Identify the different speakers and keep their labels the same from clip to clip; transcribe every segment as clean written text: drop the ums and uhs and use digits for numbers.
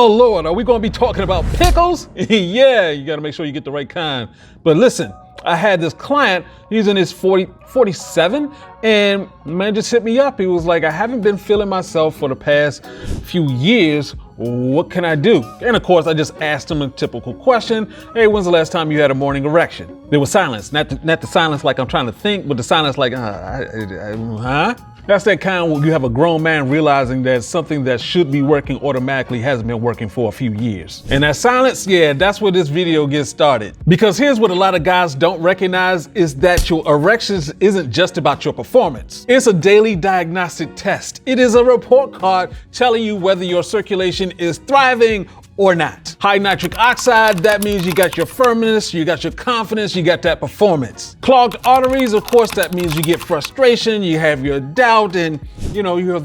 Speaker 1: Oh Lord, are we gonna be talking about pickles? Yeah, you gotta make sure you get the right kind. But listen, I had this client, he's in his 47, and man just hit me up. He was like, I haven't been feeling myself for the past few years. What can I do? And of course, I just asked him a typical question. Hey, when's the last time you had a morning erection? There was silence, not the silence like I'm trying to think, but the silence like, huh? That's that kind where you have a grown man realizing that something that should be working automatically hasn't been working for a few years. And that silence, yeah, that's where this video gets started. Because here's what a lot of guys don't recognize is that your erections isn't just about your performance. It's a daily diagnostic test. It is a report card telling you whether your circulation is thriving or not. High nitric oxide, that means you got your firmness, you got your confidence, you got that performance. Clogged arteries, of course, that means you get frustration, you have your doubt, and you have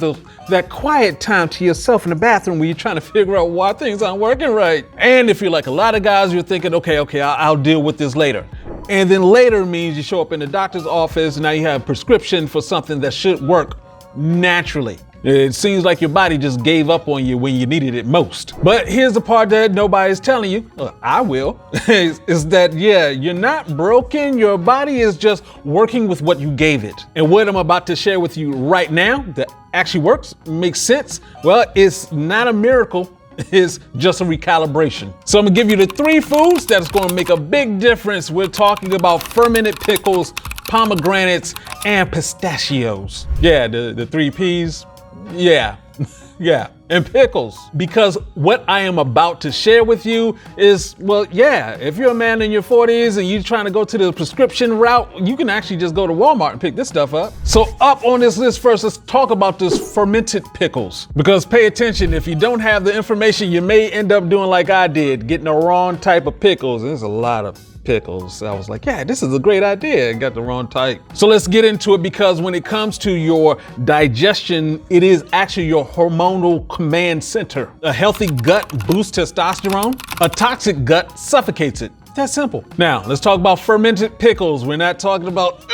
Speaker 1: that quiet time to yourself in the bathroom where you're trying to figure out why things aren't working right. And if you're like a lot of guys, you're thinking, okay, I'll deal with this later. And then later means you show up in the doctor's office, and now you have a prescription for something that should work naturally. It seems like your body just gave up on you when you needed it most. But here's the part that nobody's telling you, I will, is that, yeah, you're not broken. Your body is just working with what you gave it. And what I'm about to share with you right now that actually works, makes sense, well, it's not a miracle. It's just a recalibration. So I'm gonna give you the 3 foods that's gonna make a big difference. We're talking about fermented pickles, pomegranates, and pistachios. Yeah, the 3 Ps. Yeah, yeah, and pickles. Because what I am about to share with you is, well, yeah, if you're a man in your 40s and you're trying to go to the prescription route, you can actually just go to Walmart and pick this stuff up. So up on this list first, let's talk about this fermented pickles. Because pay attention, if you don't have the information, you may end up doing like I did, getting the wrong type of pickles. There's a lot of pickles. I was like, yeah, this is a great idea. I got the wrong type. So let's get into it, because when it comes to your digestion, it is actually your hormonal command center. A healthy gut boosts testosterone. A toxic gut suffocates it. That's simple. Now, let's talk about fermented pickles. We're not talking about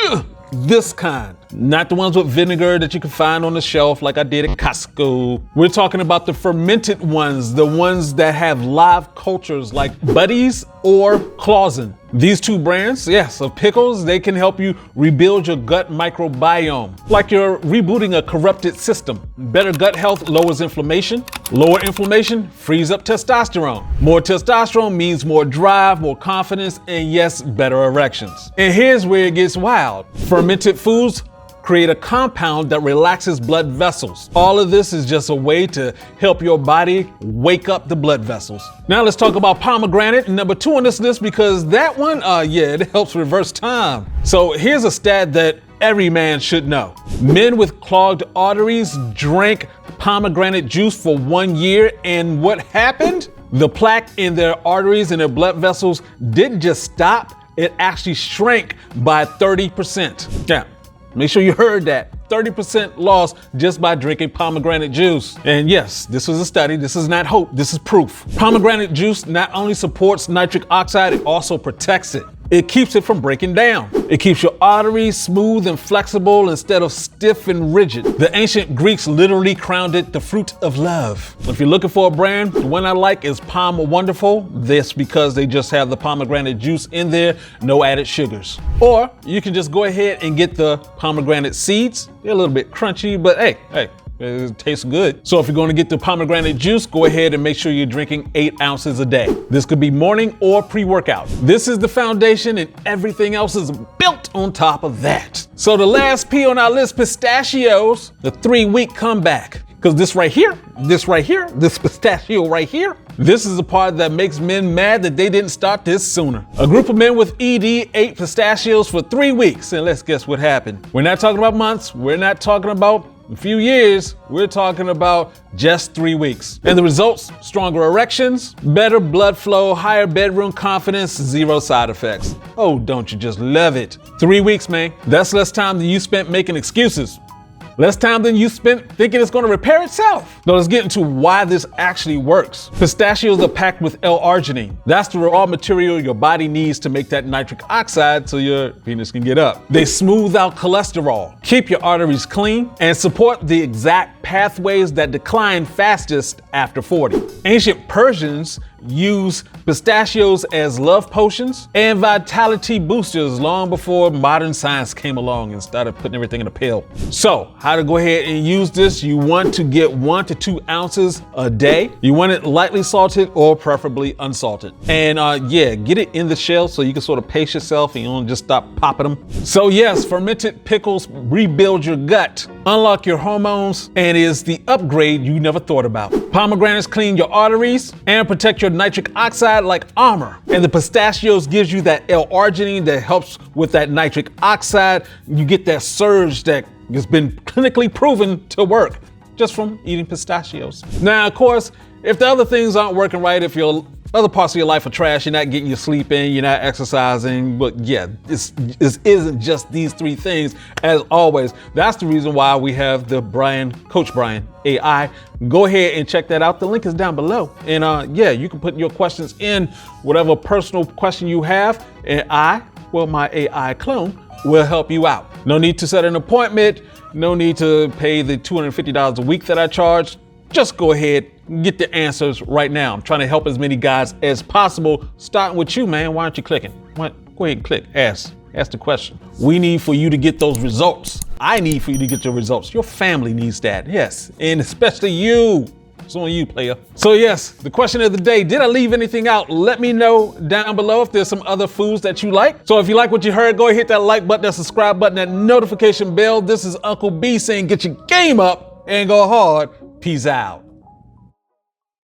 Speaker 1: this kind. Not the ones with vinegar that you can find on the shelf like I did at Costco. We're talking about the fermented ones, the ones that have live cultures like Buddies or Clausen. These 2 brands, yes, of pickles, they can help you rebuild your gut microbiome. Like you're rebooting a corrupted system. Better gut health lowers inflammation. Lower inflammation frees up testosterone. More testosterone means more drive, more confidence, and yes, better erections. And here's where it gets wild. Fermented foods create a compound that relaxes blood vessels. All of this is just a way to help your body wake up the blood vessels. Now let's talk about pomegranate, number 2 on this list, because that one, yeah, it helps reverse time. So here's a stat that every man should know. Men with clogged arteries drank pomegranate juice for 1 year, and what happened? The plaque in their arteries and their blood vessels didn't just stop, it actually shrank by 30%. Yeah. Make sure you heard that. 30% loss just by drinking pomegranate juice. And yes, this was a study. This is not hope. This is proof. Pomegranate juice not only supports nitric oxide, it also protects it. It keeps it from breaking down. It keeps your arteries smooth and flexible instead of stiff and rigid. The ancient Greeks literally crowned it the fruit of love. If you're looking for a brand, the one I like is Pom Wonderful. This because they just have the pomegranate juice in there, no added sugars. Or you can just go ahead and get the pomegranate seeds. They're a little bit crunchy, but hey, it tastes good. So if you're going to get the pomegranate juice, go ahead and make sure you're drinking 8 ounces a day. This could be morning or pre-workout. This is the foundation, and everything else is built on top of that. So the last P on our list, pistachios, the 3-week comeback. Because this pistachio right here, this is the part that makes men mad that they didn't start this sooner. A group of men with ED ate pistachios for 3 weeks, and let's guess what happened. We're not talking about months. We're not talking about a few years. We're talking about just 3 weeks. And the results, stronger erections, better blood flow, higher bedroom confidence, 0 side effects. Oh, don't you just love it? 3 weeks, man. That's less time than you spent making excuses. Less time than you spent thinking it's going to repair itself. Now let's get into why this actually works. Pistachios are packed with L-arginine. That's the raw material your body needs to make that nitric oxide so your penis can get up. They smooth out cholesterol, keep your arteries clean, and support the exact pathways that decline fastest after 40. Ancient Persians used pistachios as love potions and vitality boosters long before modern science came along and started putting everything in a pill. So, how to go ahead and use this? You want to get 1 to 2 ounces a day. You want it lightly salted or preferably unsalted. And yeah, get it in the shell so you can sort of pace yourself and you don't just stop popping them. So yes, fermented pickles rebuild your gut, unlock your hormones, and is the upgrade you never thought about. Pomegranates clean your arteries and protect your nitric oxide like armor. And the pistachios gives you that L-arginine that helps with that nitric oxide. You get that surge that has been clinically proven to work just from eating pistachios. Now, of course, if the other things aren't working right, if your other parts of your life are trash, you're not getting your sleep in, you're not exercising, but yeah, this isn't just these 3 things. As always, that's the reason why we have the Coach Brian AI. Go ahead and check that out. The link is down below. And yeah, you can put your questions in, whatever personal question you have, and my AI clone will help you out. No need to set an appointment, no need to pay the $250 a week that I charge. Just go ahead and get the answers right now. I'm trying to help as many guys as possible, starting with you, man. Why aren't you clicking? Go ahead and click. Ask the question. We need for you to get those results. I need for you to get your results. Your family needs that, yes. And especially you. It's on you, player. So yes, the question of the day, did I leave anything out? Let me know down below if there's some other foods that you like. So if you like what you heard, go ahead, hit that like button, that subscribe button, that notification bell. This is Uncle B saying get your game up and go hard. Peace out.